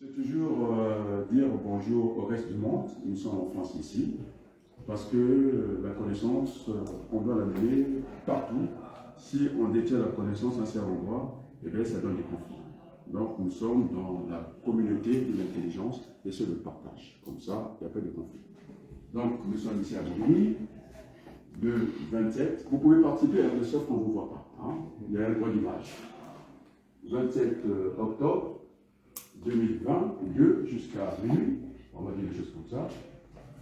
C'est toujours dire bonjour au reste du monde. Nous sommes en France ici, parce que la connaissance, on doit la mener partout. Si on détient la connaissance à un certain endroit, eh bien, ça donne des conflits. Donc, nous sommes dans la communauté de l'intelligence et c'est le partage. Comme ça, il n'y a pas de conflit. Donc, nous sommes ici à Bobigny, le 27. Vous pouvez participer, hein, sauf qu'on ne vous voit pas. Hein. Il y a un droit d'image. 27 octobre 2022 jusqu'à minuit, on va dire des choses comme ça.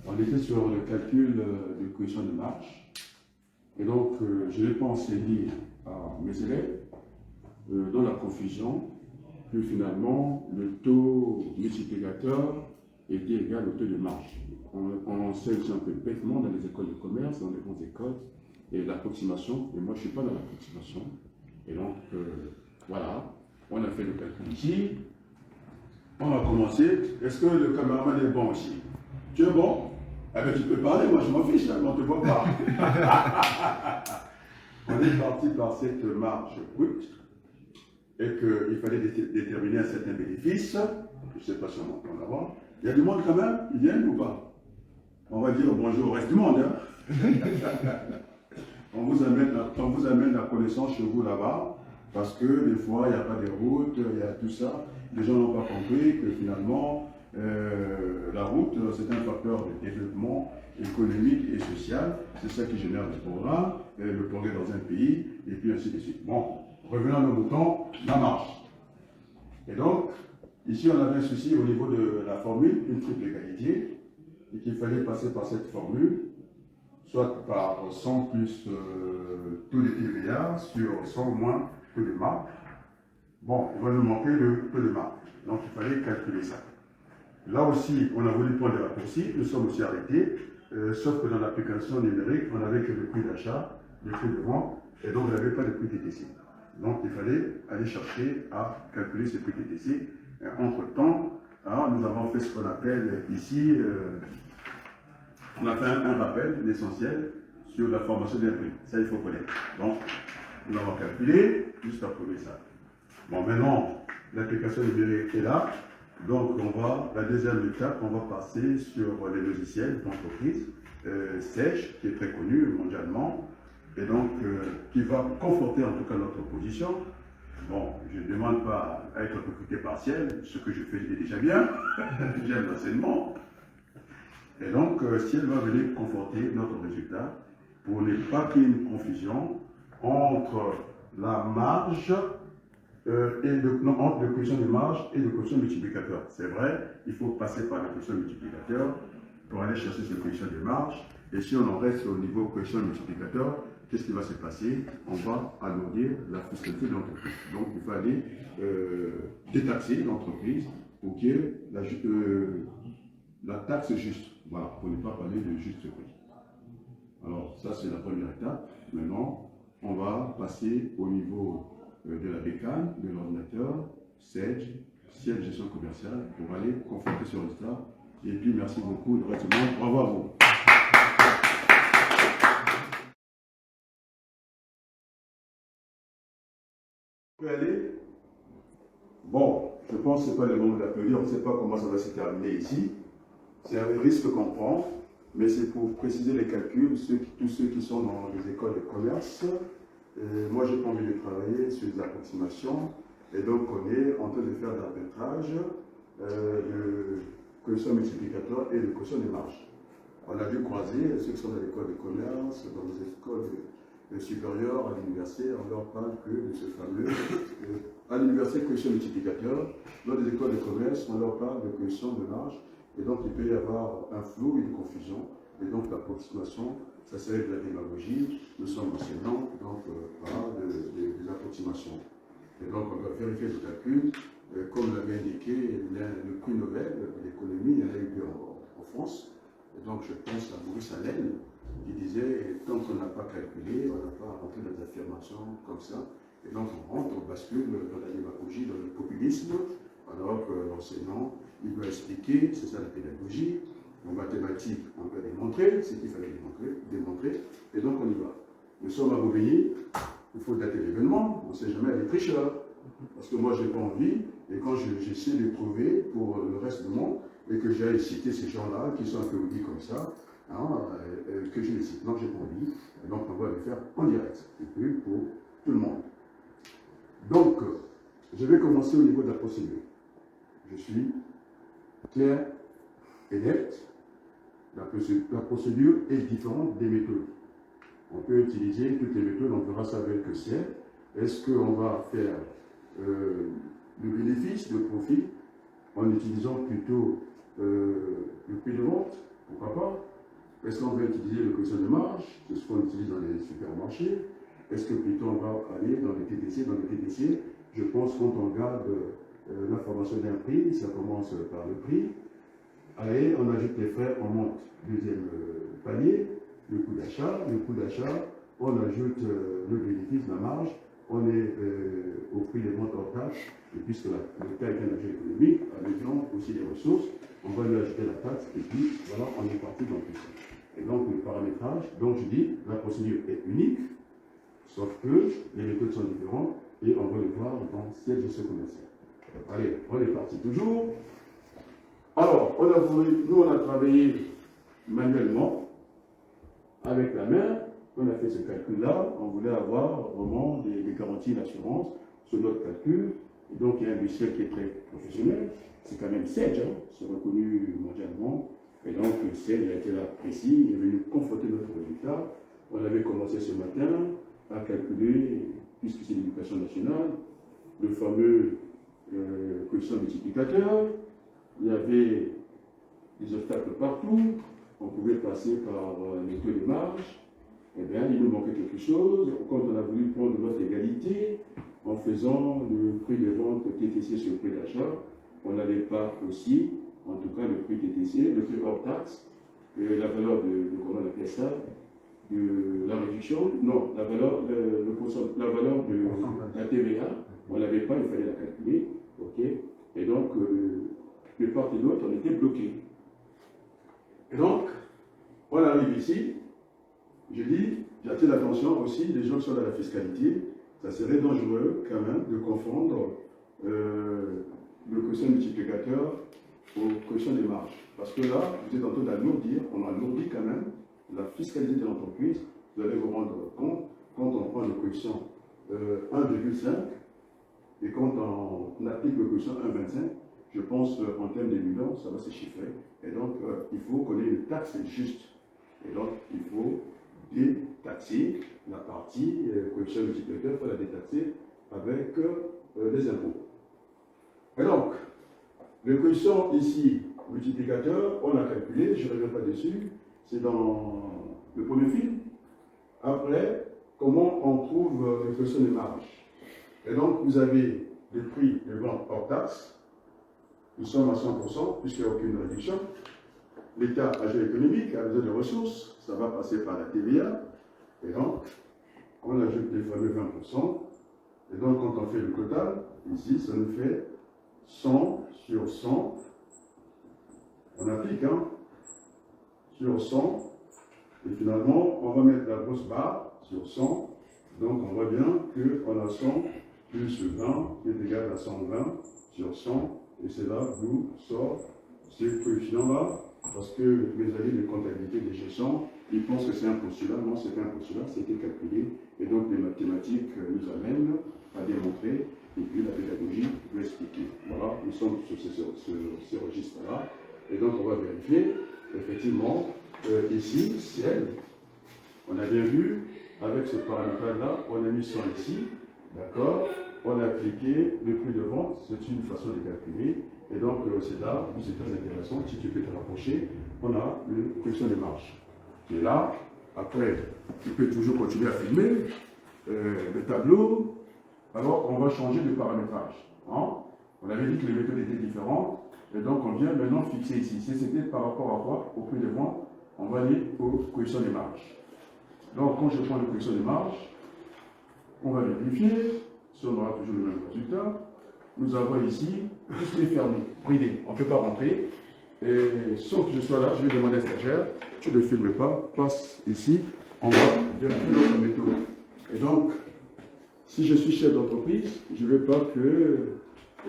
On était sur le calcul de coefficient de marge. Et donc, je n'ai pas enseigné à mes élèves dans la confusion que finalement, le taux multiplicateur était égal au taux de marge. On enseigne un peu bêtement dans les écoles de commerce, dans les grandes écoles, et l'approximation. Et moi, je ne suis pas dans l'approximation. Et donc, voilà, on a fait le calcul ici. On va commencer. Est-ce que le caméraman est bon aussi? Tu es bon? Eh bien, tu peux parler, moi je m'en fiche, on ne te voit pas. On est parti par cette marge brute et qu'il fallait déterminer un certain bénéfice. Je ne sais pas si on entend là-bas. Il y a du monde quand même? Ils viennent ou pas? On va dire bonjour au reste du monde. Hein? on vous amène la connaissance chez vous là-bas. Parce que des fois, il n'y a pas de route, il y a tout ça. Les gens n'ont pas compris que finalement, la route, c'est un facteur de développement économique et social. C'est ça qui génère le progrès dans un pays, et puis ainsi de suite. Bon, revenons à nos moutons, la marche. Et donc, ici, on avait un souci au niveau de la formule, une triple égalité, et qu'il fallait passer par cette formule, soit par 100 plus taux de TVA sur 100 moins taux de marge. Bon, il va nous manquer le taux de marge. Donc, il fallait calculer ça. Là aussi, on a voulu prendre des raccourcis, nous sommes aussi arrêtés, sauf que dans l'application numérique, on n'avait que le prix d'achat, le prix de vente, et donc on n'avait pas de prix TTC. Donc, il fallait aller chercher à calculer ce prix TTC. Entre-temps, nous avons fait ce qu'on appelle ici, on a fait un rappel, l'essentiel, sur la formation des prix. Ça, il faut connaître. Donc, nous avons calculé, juste approuver ça. Bon, maintenant, l'application numérique est là. Donc, la deuxième étape, on va passer sur les logiciels d'entreprise, Sage, qui est très connu mondialement, et donc, qui va conforter en tout cas notre position. Bon, je ne demande pas à être recruté partiel, ce que je fais est déjà bien, j'aime l'enseignement. Et donc, si elle va venir conforter notre résultat, pour ne pas qu'il y ait une confusion entre la marge entre le coefficient de marge et le coefficient multiplicateur. C'est vrai, il faut passer par le coefficient multiplicateur pour aller chercher ce coefficient de marge. Et si on en reste au niveau coefficient multiplicateur, qu'est-ce qui va se passer? On va alourdir la fiscalité de l'entreprise. Donc, il faut aller détaxer l'entreprise pour qu'il y ait la taxe juste. Voilà, pour ne pas parler de juste prix. Alors, ça, c'est la première étape. Maintenant, on va passer au niveau de la bécane, de l'ordinateur, Sage, ciel gestion commerciale, pour aller conforter ce résultat. Et puis, merci beaucoup, le reste du monde. Bravo à vous. On peut aller? Bon, je pense que ce n'est pas le moment d'appeler, on ne sait pas comment ça va se terminer ici. C'est un risque qu'on prend, mais c'est pour préciser les calculs, tous ceux qui sont dans les écoles de commerce. Moi, j'ai pas envie de travailler sur des approximations, et donc on est en train de faire l'arbitrage, le coefficient multiplicateur et le coefficient de marge. On a dû croiser ceux qui sont dans l'école de commerce, dans les écoles supérieures, à l'université, on leur parle que de ce fameux, à l'université, coefficient multiplicateur, dans les écoles de commerce, on leur parle de coefficient de marge, et donc il peut y avoir un flou, une confusion, et donc l'approximation, ça serait de la démagogie, nous sommes enseignants, donc voilà, des approximations. Et donc on va vérifier le calcul, comme l'avait indiqué le prix Nobel de l'économie, il y en a eu deux en France, et donc je pense à Maurice Allène, qui disait, tant qu'on n'a pas calculé, on n'a pas rentré dans des affirmations comme ça, et donc on rentre, on bascule dans la démagogie, dans le populisme, alors que l'enseignant, il doit expliquer, c'est ça la pédagogie. En mathématiques, on va démontrer ce qu'il fallait démontrer, et donc on y va. Nous sommes à Bobigny, il faut dater l'événement, on ne sait jamais, les tricheurs. Parce que moi, je n'ai pas envie, et quand j'essaie de trouver pour le reste du monde, et que j'aille citer ces gens-là, qui sont applaudis comme ça, hein, que je les cite. Non, j'ai pas envie. Et donc, on va le faire en direct, et puis pour tout le monde. Donc, je vais commencer au niveau de la procédure. Je suis clair et net. La procédure est différente des méthodes. On peut utiliser toutes les méthodes, on verra ça avec le ciel. Est-ce qu'on va faire le bénéfice, le profit, en utilisant plutôt le prix de vente? Pourquoi pas? Est-ce qu'on va utiliser le coefficient de marge? C'est ce qu'on utilise dans les supermarchés. Est-ce que plutôt on va aller dans les TTC? Dans les TTC, je pense quand on regarde l'information d'un prix, ça commence par le prix. Allez, on ajoute les frais, on monte. Deuxième palier, le coût d'achat. Le coût d'achat, on ajoute le bénéfice, la marge. On est au prix des ventes hors taxe. Et puisque le cas est un agent économique, ajoutons aussi les ressources. On va lui ajouter la taxe. Et puis, voilà, on est parti dans tout ça. Et donc, le paramétrage, donc je dis, la procédure est unique, sauf que les méthodes sont différentes. Et on va le voir dans cette gestion commerciale. Allez, on est parti toujours. Alors, nous, on a travaillé manuellement, avec la main, on a fait ce calcul-là, on voulait avoir vraiment des garanties d'assurance sur notre calcul. Et donc, il y a un logiciel qui est très professionnel, c'est quand même Sage, hein, c'est reconnu mondialement. Et donc, Sage a été là précis, il est venu conforter notre résultat. On avait commencé ce matin à calculer, puisque c'est l'éducation nationale, le fameux coefficient multiplicateur. Il y avait des obstacles partout, on pouvait passer par les taux de marge. Eh bien, il nous manquait quelque chose. Quand on a voulu prendre notre égalité, en faisant le prix de vente TTC sur le prix d'achat, on n'avait pas aussi, en tout cas le prix TTC, le prix hors taxe, la valeur comment on appelle ça, de la réduction, non, la valeur de la TVA, on ne l'avait pas, il fallait la calculer, ok, et donc, de part et d'autre, on était bloqué. Et donc, on arrive ici, je dis, j'attire l'attention aussi des gens qui sont dans la fiscalité, ça serait dangereux quand même de confondre le quotient multiplicateur au quotient des marges. Parce que là, vous êtes en train d'alourdir, on alourdit quand même la fiscalité de l'entreprise. Vous allez vous rendre compte, quand on prend le quotient 1,5 et quand on applique le quotient 1,25, je pense en termes de millions, ça va se chiffrer. Et donc, il faut qu'on ait une taxe juste. Et donc, il faut détaxer la partie coefficient multiplicateur, il faut la détaxer avec les impôts. Et donc, le coefficient ici, multiplicateur, on a calculé, je ne reviens pas dessus, c'est dans le premier fil. Après, comment on trouve le coefficient de marge? Et donc, vous avez le prix de vente hors taxe. Nous sommes à 100%, puisqu'il n'y a aucune réduction. L'État, agent économique, a besoin de ressources, ça va passer par la TVA. Et donc, on ajoute les fameux 20%. Et donc, quand on fait le total, ici, ça nous fait 100 sur 100. On applique, hein, sur 100. Et finalement, on va mettre la grosse barre sur 100. Donc, on voit bien qu'on a 100 plus 20 qui est égal à 120 sur 100. Et c'est là d'où sort ce coefficient-là. Parce que mes amis de comptabilité de gestion, ils pensent que c'est un postulat. Non, ce n'est pas un postulat, c'était calculé. Et donc, les mathématiques nous amènent à démontrer, et puis la pédagogie peut expliquer. Voilà, nous sommes sur ce registre-là. Et donc, on va vérifier, effectivement, ici, ciel, on a bien vu, avec ce paramètre-là, on a mis 100 ici, d'accord? On a appliqué le prix de vente, c'est une façon de calculer. Et donc, c'est là où c'est très intéressant. Si tu peux te rapprocher, on a le coefficient de marge. Et là, après, tu peux toujours continuer à filmer le tableau. Alors, on va changer de paramétrage. Hein? On avait dit que les méthodes étaient différentes. Et donc, on vient maintenant fixer ici. Si c'était par rapport à quoi? Au prix de vente, on va aller au coefficient de marge. Donc, quand je prends le coefficient de marge, on va vérifier si on aura toujours le même résultat. Nous avons ici tout ce qui est fermé, bridé. On ne peut pas rentrer. Et sans que je sois là, je vais demander à stagiaire, tu ne filmes pas, passe ici, on va vérifier notre méthode. Et donc, Si je suis chef d'entreprise, je ne veux pas que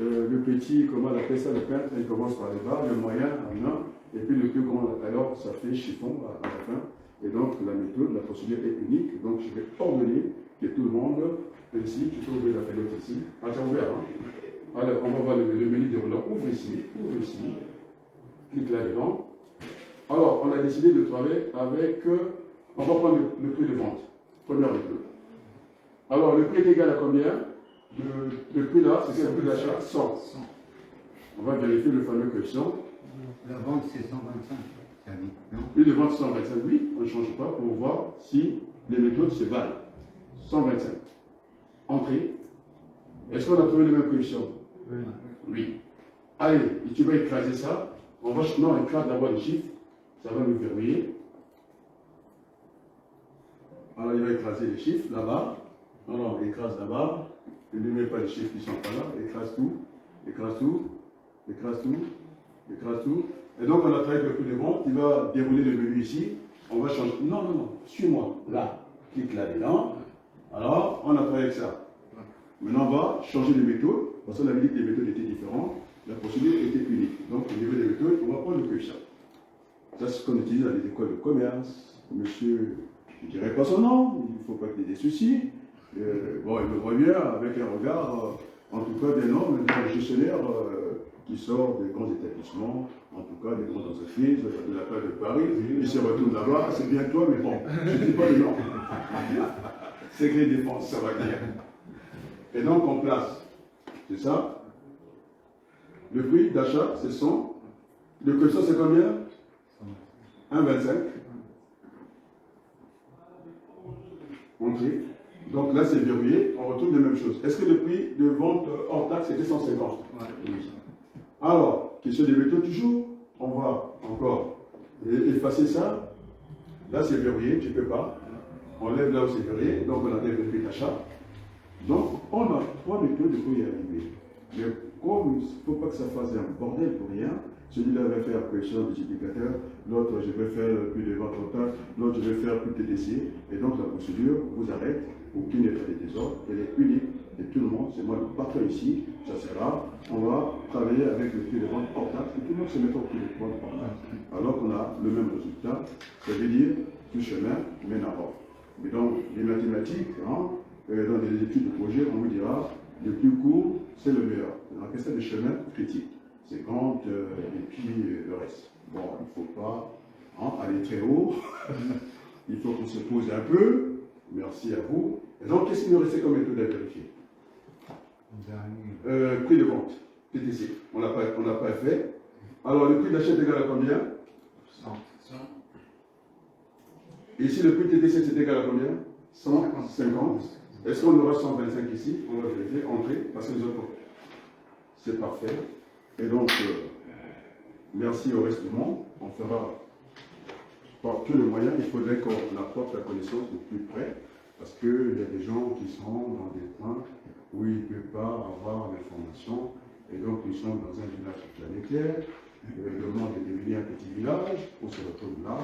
le petit, comment on appelle ça, le peintre, il commence par les bas, le moyen, un, et puis le plus grand, alors ça fait chiffon à la fin. Et donc la méthode, la procédure est unique. Donc je vais ordonner que tout le monde, ici, tu peux ouvrir la fenêtre ici. Ah, c'est ouvert, hein? Alors on va voir le menu déroulant. Ouvre ici, clique là-dedans. Alors on a décidé de travailler avec, on va prendre le prix de vente, première méthode. Alors le prix est égal à combien? Le prix là, c'est le prix d'achat 100. On va vérifier le fameux coefficient. La vente c'est 125. Non. Prix de vente 125, oui, on ne change pas pour voir si les méthodes se valent. 125. Entrée. Est-ce qu'on a trouvé le même coefficient? Oui. Allez, tu vas écraser ça. On va non, écrase d'abord les chiffres. Ça va nous verrouiller. Alors il va écraser les chiffres là-bas. Non, écrase là-bas. Ne lui mets pas les chiffres qui ne sont pas là. Écrase tout. Écrase tout. Écrase tout. Écrase tout. Et donc on a travaillé avec le prix de vente. Il va dérouler le menu ici. On va changer. Non, suis-moi. Là. Clique là-dedans. Alors, on a travaillé avec ça. Maintenant, on va changer de méthode. Parce qu'on avait dit que les méthodes étaient différentes. La procédure était unique. Donc, au niveau des méthodes, on va prendre le coefficient. Ça, c'est ce qu'on utilise dans les écoles de commerce. Monsieur, je ne dirais pas son nom, il ne faut pas qu'il y ait des soucis. Bon, il me voit bien avec un regard, en tout cas, d'un homme, d'un gestionnaire qui sort des grands établissements, en tout cas des grandes entreprises, de la place de Paris. Il se retourne là-bas, c'est bien toi, mais bon, je ne dis pas le nom. Secret défense, ça va dire. Et donc, on place, c'est ça. Le prix d'achat, c'est 100. Le coefficient, c'est combien? 1,25. Entrée. Donc là, c'est verrouillé. On retrouve les mêmes choses. Est-ce que le prix de vente hors taxe était 150? Oui. Alors, question des méthodes toujours. On va encore effacer ça. Là, c'est verrouillé, tu ne peux pas. On lève là où c'est verrouillé. Donc, on enlève le prix d'achat. Donc, on a 3 méthodes pour y arriver. Mais comme il ne faut pas que ça fasse un bordel pour rien, celui-là va faire coefficient multiplicateur, l'autre je vais faire plus de vente totale, l'autre je vais faire plus de TDC, et donc la procédure vous arrête pour qu'il n'y ait pas de désordre, elle est unique, et tout le monde, c'est moi le patron ici, ça sera, on va travailler avec le prix de vente hors taxe, et tout le monde se met au prix de vente hors taxe, alors qu'on a le même résultat, ça veut dire tout chemin mène à Rome. Mais donc, les mathématiques, dans les études de projet, on vous dira, le plus court, c'est le meilleur. Dans la question des chemins critiques. C'est quand, et puis le reste. Bon, il ne faut pas aller très haut. Il faut qu'on se pose un peu. Merci à vous. Et donc, qu'est-ce qu'il nous restait comme méthode à vérifier? Prix de vente, TTC. On n'a pas fait. Alors, le prix d'achat est égal à combien? 100. Et ici, le prix de TTC, c'est égal à combien? 150. Est-ce qu'on aura 125 ici? On va vérifier, entrer, parce que les autres, c'est parfait. Et donc, merci au reste du monde. On fera par tous les moyens. Il faudrait qu'on apporte la connaissance de plus près, parce qu'il y a des gens qui sont dans des points où ils ne peuvent pas avoir l'information. Et donc, nous sommes dans un village planétaire. Le monde est devenu un petit village. On se retrouve là.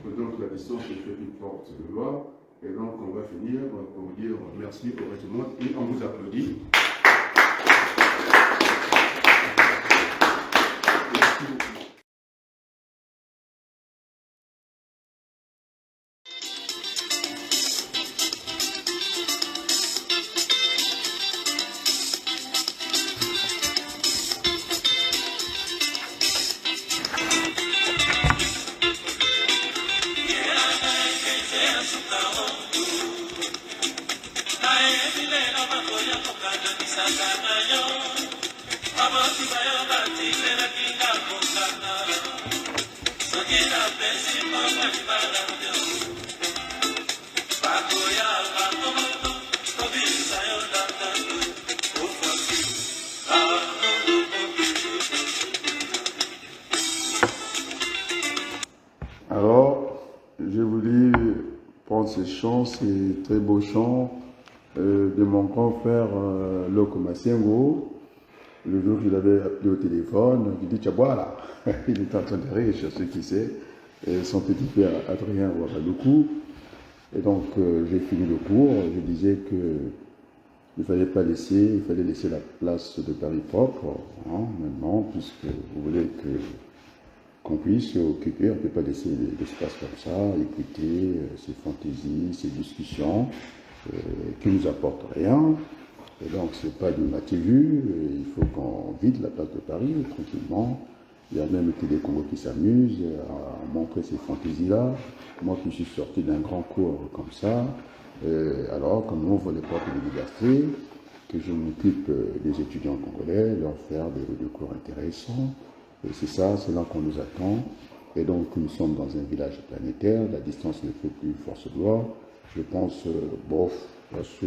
Donc, la distance est fait une porte de loi. Et donc, on va finir pour vous dire merci au reste du monde et on vous applaudit. Merci beaucoup. Alors, je voulais prendre ces chants, ces très beaux chants de mon grand frère Loko Masengo. Le jour que je l'avais appelé au téléphone, il dit Tchabouala. Il est en train de rire, je sais qui c'est. Son petit frère Adrien Ouagaloukou. Et donc, j'ai fini le cours. Je disais que il fallait laisser la place de Paris propre, hein, maintenant, puisque vous voulez qu'on puisse occuper, on ne peut pas laisser l'espace comme ça, écouter ces fantaisies, ces discussions qui ne nous apportent rien. Et donc, ce n'est pas d'une matière vue, il faut qu'on vide la place de Paris tranquillement. Il y a même que des Congos qui s'amusent à montrer ces fantaisies-là. Moi qui suis sorti d'un grand cours comme ça, alors qu'on m'ouvre les portes de l'université, que je m'occupe des étudiants congolais, leur faire des cours intéressants. Et c'est ça, c'est là qu'on nous attend. Et donc nous sommes dans un village planétaire, la distance ne fait plus force de loi. Je pense, à ce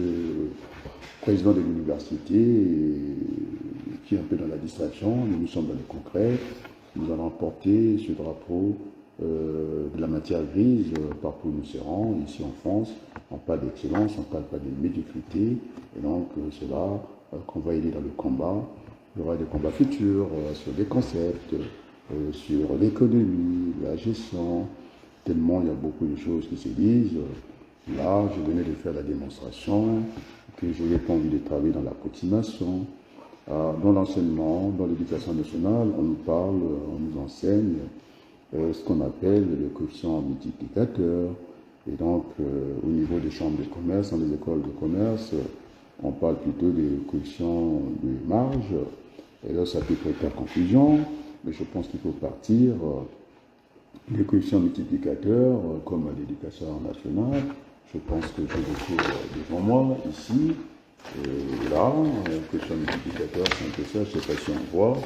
président de l'université qui est un peu dans la distraction, nous sommes dans le concret. Nous allons porter ce drapeau de la matière grise partout où nous serons, ici en France. On parle d'excellence, on ne parle pas de médiocrité. Et donc, c'est là qu'on va aller dans le combat. Il y aura des combats futurs sur des concepts, sur l'économie, la gestion. Tellement il y a beaucoup de choses qui se disent. Là, je venais de faire la démonstration que je n'ai pas envie de travailler dans l'approximation. Dans l'enseignement, dans l'éducation nationale, on nous parle, on nous enseigne ce qu'on appelle le coefficient multiplicateur. Et donc, au niveau des chambres de commerce, dans les écoles de commerce, on parle plutôt des coefficients de marge. Et là, ça peut prêter à confusion, mais je pense qu'il faut partir des coefficients multiplicateurs, comme à l'éducation nationale. Je pense que j'ai le cours devant moi, ici. Et là, le coefficient multiplicateur, c'est un peu ça, je ne sais pas si on voit.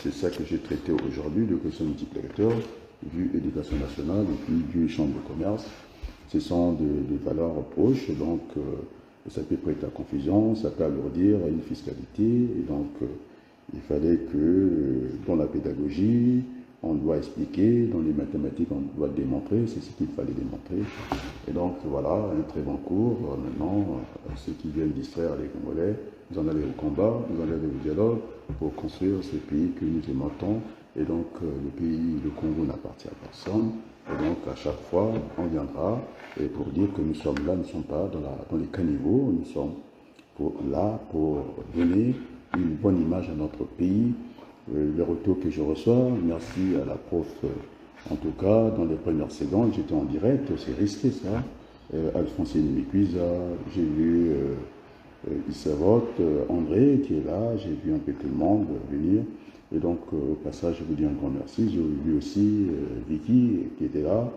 C'est ça que j'ai traité aujourd'hui, le coefficient multiplicateur, vu éducation nationale et puis vu chambre de commerce. Ce sont des valeurs proches, donc ça peut prêter à confusion, ça peut alourdir une fiscalité. Et donc, il fallait que dans la pédagogie, on doit expliquer, dans les mathématiques, on doit démontrer, c'est ce qu'il fallait démontrer. Et donc, voilà, un très bon cours. Maintenant, ceux qui viennent distraire les Congolais, vous en allez au combat, vous en allez au dialogue pour construire ce pays que nous aimons tant. Et donc, le pays, le Congo n'appartient à personne. Et donc, à chaque fois, on viendra et pour dire que nous sommes là, nous ne sommes pas dans les caniveaux, nous sommes là pour donner une bonne image à notre pays. Les retours que je reçois, merci à la prof, en tout cas, dans les premières secondes, j'étais en direct, c'est risqué ça. Alphonsine Mikuiza, j'ai vu Issavot, André qui est là, j'ai vu un peu tout le monde venir. Et donc, au passage, je vous dis un grand merci. J'ai vu aussi Vicky qui était là.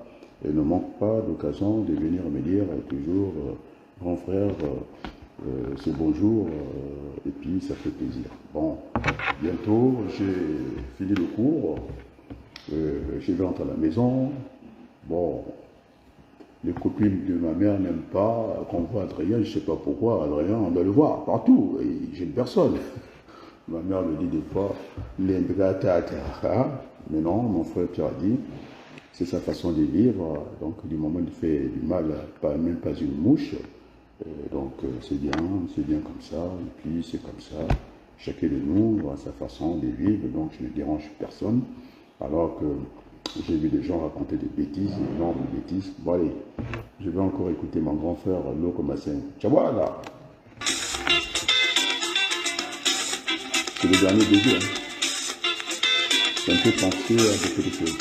Et ne manque pas d'occasion de venir me dire toujours, grand frère, c'est bonjour, et puis ça fait plaisir. Bon, bientôt, j'ai fini le cours, je vais rentrer à la maison. Bon, les copines de ma mère n'aiment pas qu'on voit Adrien, je ne sais pas pourquoi, Adrien, on doit le voir partout, et j'ai une personne. Ma mère me dit des fois, mais non, mon frère Pierre a dit, c'est sa façon de vivre, donc du moment où il fait du mal, même pas une mouche, donc c'est bien comme ça, et puis c'est comme ça, chacun de nous a sa façon de vivre, donc je ne dérange personne, alors que j'ai vu des gens raconter des bêtises, énormes bêtises. Bon allez, je vais encore écouter mon grand frère Loko Massin. Tchawala! C'est le dernier baiser, hein. C'est un peu penser à beaucoup de choses.